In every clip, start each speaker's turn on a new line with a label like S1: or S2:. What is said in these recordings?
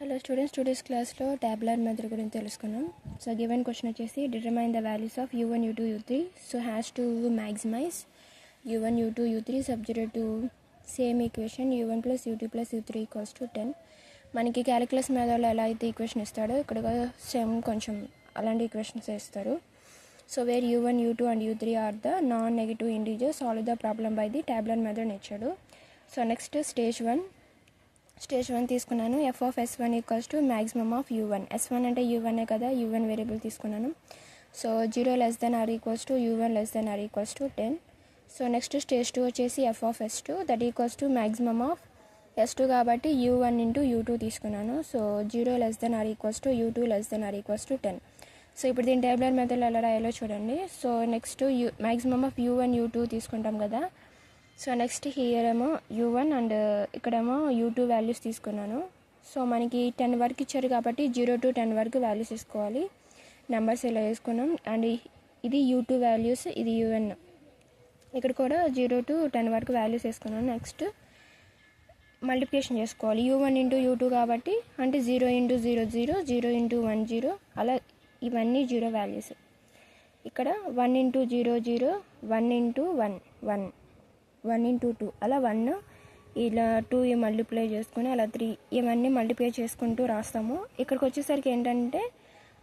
S1: Hello students, today's క్లాస్లో tabular method గురించి తెలుసుకున్నాం. సో గివెన్ క్వశ్చన్ వచ్చేసి determine the values of u1 u2 u3. So has to maximise u1 u2 u3 subjected to same equation u1 plus u2 plus u3 equals to 10. మనకి calculus మెథడ్లో ఎలా అయితే equation ఇస్తాడో ఇక్కడ same కొంచెం అలాంటి equations ఇస్తారు. So where u1 u2 and u3 are the non negative integers, solve the problem by the tabular method ఇచ్చాడు. సో నెక్స్ట్ స్టేజ్ 1 తీసుకున్నాను. f of s1 equals to maximum of u1. s1 అంటే u1 కదా, u1 variable తీసుకున్నాను. So 0 less than or equals to u1 less than or equals to 10. So next stage 2 వచ్చేసి f of s2 that equals to maximum of s2 కాబట్టి u1 into u2 తీసుకున్నాను. So 0 less than or equals to u2 less than or equals to 10. So ఇప్పుడు దీని tabular method ఎలా రాయాలో చూడండి. So next maximum of u1 u2 తీసుకుంటాం కదా. So next here ఏమో u1 అండ్ ఇక్కడేమో u2 వాల్యూస్ తీసుకున్నాను. సో మనకి 10 వరకు ఇచ్చారు కాబట్టి 0 to 10 వరకు వాల్యూస్ తీసుకోవాలి. నెంబర్స్ ఇలా వేసుకున్నాం. అండ్ ఇది u2 వాల్యూస్, ఇది un. ఇక్కడ కూడా 0 to 10 వరకు వాల్యూస్ వేసుకున్నాను. నెక్స్ట్ మల్టిప్లికేషన్ చేసుకోవాలి. u1 ఇంటూ u2 కాబట్టి అంటే 0 ఇంటూ 0 0, 0 ఇంటూ 1 0, అలా ఇవన్నీ 0 వాల్యూస్. ఇక్కడ 1 ఇంటూ 0 0, 1 ఇంటూ 1 1, 1 ఇంటూ 2 అలా 1, ఇలా 2 మల్టిప్లై చేసుకుని అలా 3 ఇవన్నీ మల్టిప్లై చేసుకుంటూ రాస్తాము. ఇక్కడికి వచ్చేసరికి ఏంటంటే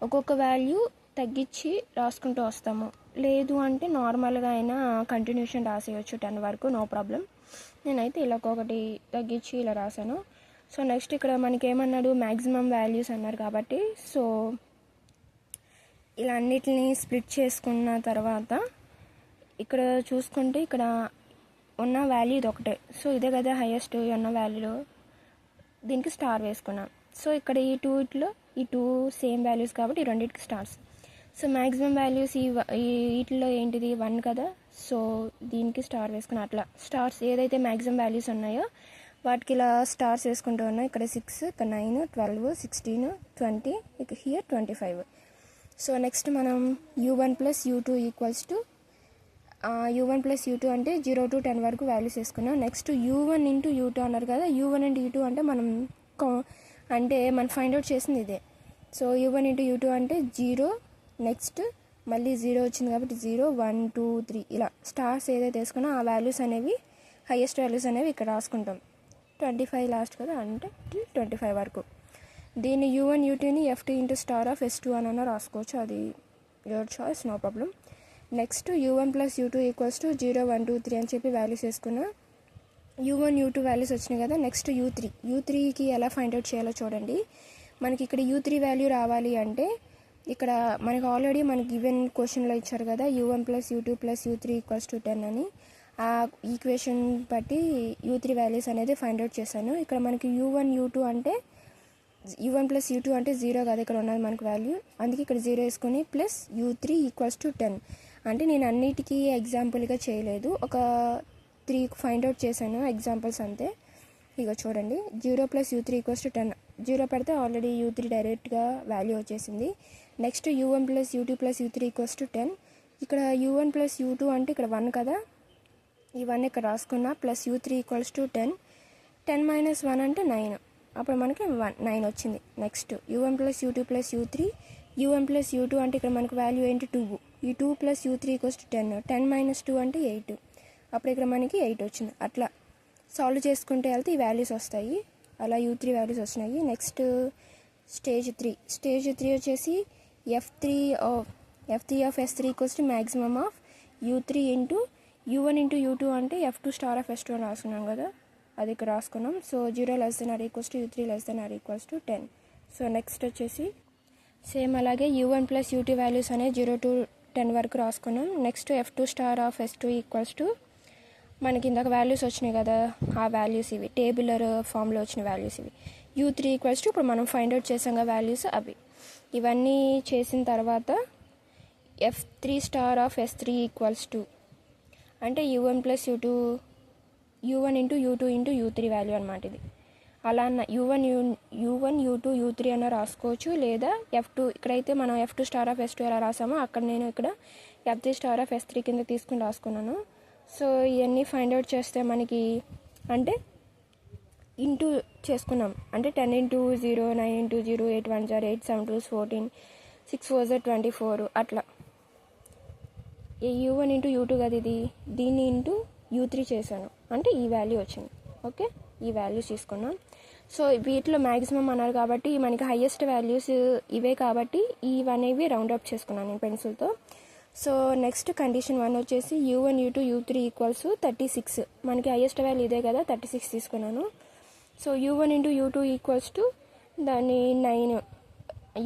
S1: ఒక్కొక్క వాల్యూ తగ్గించి రాసుకుంటూ వస్తాము. లేదు అంటే నార్మల్గా అయినా కంటిన్యూషన్ రాసేయచ్చు 10 వరకు, నో ప్రాబ్లం. నేనైతే ఇలా ఒక్కొక్కటి తగ్గించి ఇలా రాశాను. సో నెక్స్ట్ ఇక్కడ మనకి ఏమన్నాడు, మ్యాక్సిమం వాల్యూస్ అన్నారు కాబట్టి సో ఇలా అన్నిటిని స్ప్లిట్ చేసుకున్న తర్వాత ఇక్కడ చూసుకుంటే ఇక్కడ ఉన్న వాల్యూ ఇది ఒకటే. సో ఇదే కదా హైయెస్ట్ ఉన్న వాల్యూలో, దీనికి స్టార్ వేసుకున్నాం. సో ఇక్కడ ఈ టూ సేమ్ వాల్యూస్ కాబట్టి ఈ రెండింటికి స్టార్స్. సో మ్యాక్సిమం వాల్యూస్ వీటిలో ఏంటిది 1 కదా. సో దీనికి స్టార్ వేసుకున్నాం. అట్లా స్టార్స్ ఏదైతే మ్యాక్సిమం వాల్యూస్ ఉన్నాయో వాటికి ఇలా స్టార్స్ వేసుకుంటూ ఉన్నాం. ఇక్కడ 6, ఇక్కడ 9, 12, 16, 20, ఇక హియర్ 25. సో నెక్స్ట్ మనం u1 plus u2 equals to u1 plus u2 అంటే 0 to 10 వరకు వాల్యూస్ వేసుకున్నాం. నెక్స్ట్ u1 ఇంటూ u2 అన్నారు కదా. u1 అండ్ u2 అంటే మనం ఫైండ్ అవుట్ చేసింది ఇదే. సో u1 ఇంటూ u2 అంటే 0, నెక్స్ట్ మళ్ళీ 0 వచ్చింది కాబట్టి 0, 1, 2, 3 ఇలా స్టార్స్ ఏదైతే వేసుకున్నా ఆ వాల్యూస్ అనేవి హైయెస్ట్ వాల్యూస్ అనేవి ఇక్కడ రాసుకుంటాం. 25 లాస్ట్ కదా, అంటే 25 వరకు. దీన్ని u1 u2ని f2 into star of s2 అని రాసుకోవచ్చు. అది your choice, no problem. Next u1 plus u2 equals to 0, 1, 2, 3 అని చెప్పి వాల్యూస్ వేసుకున్నా. u1 u2 వాల్యూస్ వచ్చినాయి కదా. నెక్స్ట్ u3కి ఎలా ఫైండ్ అవుట్ చేయాలో చూడండి. మనకి ఇక్కడ u3 వాల్యూ రావాలి అంటే ఇక్కడ మనకి ఆల్రెడీ మనకి గివెన్ క్వశ్చన్లో ఇచ్చారు కదా, u1 plus u2 plus u3 equals to 10 అని. ఆ ఈక్వేషన్ బట్టి u3 వాల్యూస్ అనేది ఫైండ్ అవుట్ చేశాను. ఇక్కడ మనకి u1 u2 అంటే u1 ప్లస్ u2 అంటే 0 కదా ఇక్కడ ఉన్నది మనకు వాల్యూ, అందుకే ఇక్కడ 0 వేసుకొని ప్లస్ u3 ఈక్వల్స్ టు 10. అంటే నేను అన్నిటికీ ఎగ్జాంపుల్గా చేయలేదు, ఒక 3 ఫైండ్ అవుట్ చేశాను ఎగ్జాంపుల్స్ అంతే. ఇక చూడండి, 0 ప్లస్ u3 ఈక్వల్స్ టు 10, 0 పెడితే ఆల్రెడీ u3 డైరెక్ట్గా వాల్యూ వచ్చేసింది. Next u1 plus u2 plus u3 equals to 10. ఇక్కడ u1 ప్లస్ u2 అంటే ఇక్కడ 1 కదా, ఈ 1 ఇక్కడ రాసుకున్నా. Plus u3 equals to 10, 10 minus 1 అంటే 9, అప్పుడు మనకి 9 వచ్చింది. Next u1 plus u2 plus u3, u1 plus u2 అంటే ఇక్కడ మనకు వాల్యూ ఏంటి 2, ఈ 2 plus u3 equals to 10, 10 minus 2 అంటే 8, అప్పుడు ఇక్కడ మనకి 8 వచ్చింది. అట్లా సాల్వ్ చేసుకుంటే వెళ్తే ఈ వాల్యూస్ వస్తాయి. అలా u3 వాల్యూస్ వచ్చినాయి. నెక్స్ట్ స్టేజ్ 3 వచ్చేసి f3 of s3 equals to maximum of u3 into u1 into u2 అంటే f2 స్టార్ ఆఫ్ s2 అని రాసుకున్నాం కదా, అది ఇక్కడ రాసుకున్నాం. So 0 less than or equals to u3 less than or equals to 10. So next వచ్చేసి same అలాగే u1 plus u2 values అనేవి 0 to 10 వరకు రాసుకున్నాం. Next f2 star of s2 equals to మనకి ఇందాక వాల్యూస్ వచ్చినాయి కదా, ఆ వాల్యూస్ ఇవి టేబులర్ ఫామ్లో వచ్చిన వాల్యూస్ ఇవి. u3 ఈక్వల్స్ టు ఇప్పుడు మనం ఫైండ్ అవుట్ చేసాం వాల్యూస్ అవి. ఇవన్నీ చేసిన తర్వాత f3 star of s3 equals to అంటే u1 plus u2, u1 into u2 into u3 value అనమాట ఇది. అలా u1 u2 u3 అన్న రాసుకోవచ్చు, లేదా f2 ఇక్కడైతే మనం f2 స్టార్ ఆఫ్ s2 ఎలా రాసామో అక్కడ నేను ఇక్కడ f3 స్టార్ ఆఫ్ s3 కింద తీసుకుని రాసుకున్నాను. సో ఇవన్నీ ఫైండ్ అవుట్ చేస్తే మనకి అంటే ఇంటూ చేసుకున్నాం, అంటే 10 ఇంటూ 0, 9 ఇంటూ 0, 8 1 0, 8 7 2 14, 6 4 24 అట్లా. u1 ఇంటూ u2 కదా ఇది, దీన్ని ఇంటూ u3 చేశాను, అంటే ఈ వాల్యూ వచ్చింది. ఓకే, ఈ వాల్యూస్ తీసుకున్నాం. సో వీటిలో మ్యాక్సిమం అన్నారు కాబట్టి మనకి హైయెస్ట్ వాల్యూస్ ఇవే కాబట్టి ఇవనేవి రౌండ్ అప్ చేసుకున్నాను నేను పెన్సిల్తో. సో నెక్స్ట్ కండిషన్ 1 వచ్చేసి u1 u2 u3 ఈక్వల్స్ 36. మనకి హైయెస్ట్ వాల్యూ ఇదే కదా, 36 తీసుకున్నాను. So u1 into u2 equals to దాన్ని 9.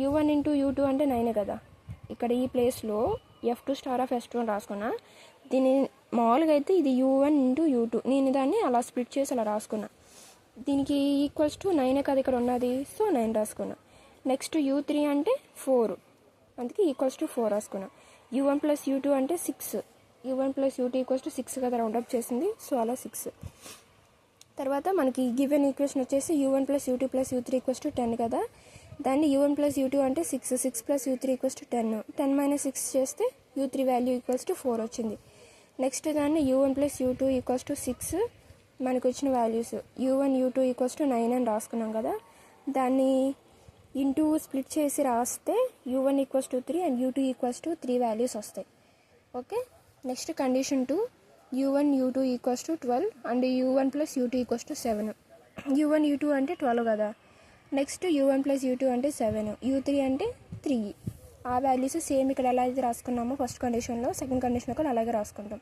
S1: u1 ఇంటూ u2 అంటే 9 కదా, ఇక్కడ ఈ ప్లేస్లో f2 స్టార్ ఆఫ్ s2 అని రాసుకున్నా. దీన్ని మామూలుగా అయితే ఇది u1 ఇంటూ u2, నేను దాన్ని అలా స్ప్లిట్ చేసి అలా రాసుకున్నా. దీనికి ఈక్వల్స్ టు 9 కదా ఇక్కడ ఉన్నది, సో 9 రాసుకున్నా. నెక్స్ట్ u3 అంటే 4, అందుకే ఈక్వల్స్ టు 4 రాసుకున్నా. u1 ప్లస్ u2 అంటే 6, u1 plus u2 equals to 6 కదా రౌండప్ చేసింది, సో అలా 6. తర్వాత మనకి గివెన్ ఈక్వేషన్ వచ్చేసి u1 plus u2 plus u3 equals to 10 కదా, దాన్ని u1 ప్లస్ u2 అంటే 6, 6 plus u3 equals to 10, 10 minus 6 చేస్తే u3 వాల్యూ ఈక్వల్స్ టు 4 వచ్చింది. నెక్స్ట్ దాన్ని u1 plus u2 equals to 6, మనకు వచ్చిన values u1 u2 equals to 9 అని రాసుకున్నాం కదా, దాన్ని ఇంటూ స్ప్లిట్ చేసి రాస్తే u1 equals to 3 and u2 equals to 3 values వస్తాయి. Okay, next condition 2, u1 u2 equals to 12 and u1 plus u2 equals to 7. u1 u2 అంటే 12 కదా, నెక్స్ట్ u1 ప్లస్ u2 అంటే 7, u3 అంటే 3. ఆ వాల్యూస్ సేమ్ ఇక్కడ ఎలా అయితే రాసుకున్నామో ఫస్ట్ కండిషన్లో, సెకండ్ కండిషన్లో కూడా అలాగే రాసుకుంటాం.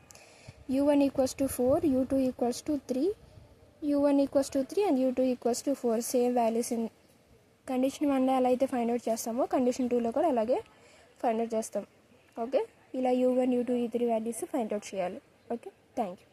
S1: u1 equals to 4, u2 equals to 3, u1 equals to 3 and u2 equals to 4. Same values condition 1లో ఎలా అయితే ఫైండ్ అవుట్ చేస్తామో కండిషన్ 2లో కూడా అలాగే ఫైండ్ అవుట్ చేస్తాం. ఓకే, ఇలా u1 u2 u3 values find out చేయాలి. Okay, thank you.